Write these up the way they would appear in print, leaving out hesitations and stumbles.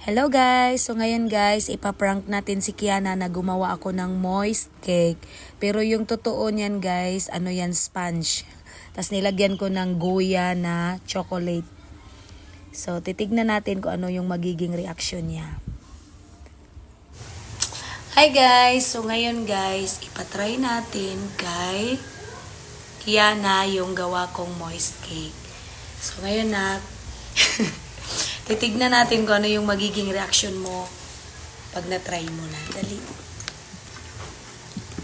Hello guys! So ngayon guys, ipaprank natin si Kiana na gumawa ako ng moist cake. Pero yung totoo niyan guys, ano yan, sponge. Tapos nilagyan ko ng goya na chocolate. So titignan natin kung ano yung magiging reaction niya. Hi guys! So ngayon guys, ipatry natin kay Kiana yung gawa kong moist cake. So ngayon na... titignan natin kung ano yung magiging reaction mo pag na-try mo na. Dali.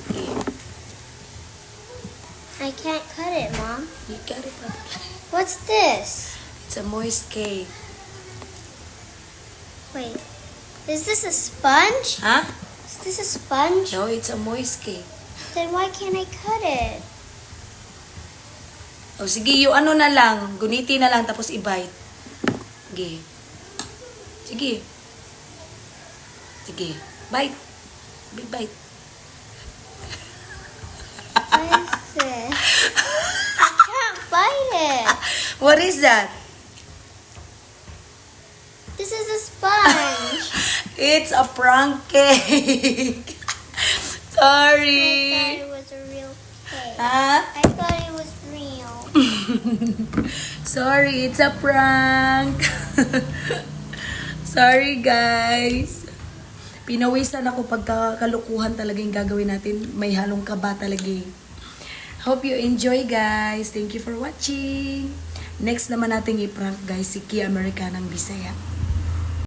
Okay. I can't cut it, Mom. You got it, Papa. What's this? It's a moist cake. Wait, is this a sponge? Ha? Is this a sponge? No, it's a moist cake. Then why can't I cut it? O sige, yung ano na lang, guniti na lang tapos i-bite. Sige. Sige. Sige. Bite. Big bite. What is this? I can't bite it. What is that? This is a sponge. It's a prank cake. I Sorry. thought it was a real cake. Ha? I thought it was real. Sorry, it's a prank. Sorry, guys. Pinawisan ako pagka kalukuhan talaga yung gagawin natin. May halong kaba talaga eh. Hope you enjoy, guys. Thank you for watching. Next naman natin i-prank, guys, si Kia Americanang Bisaya.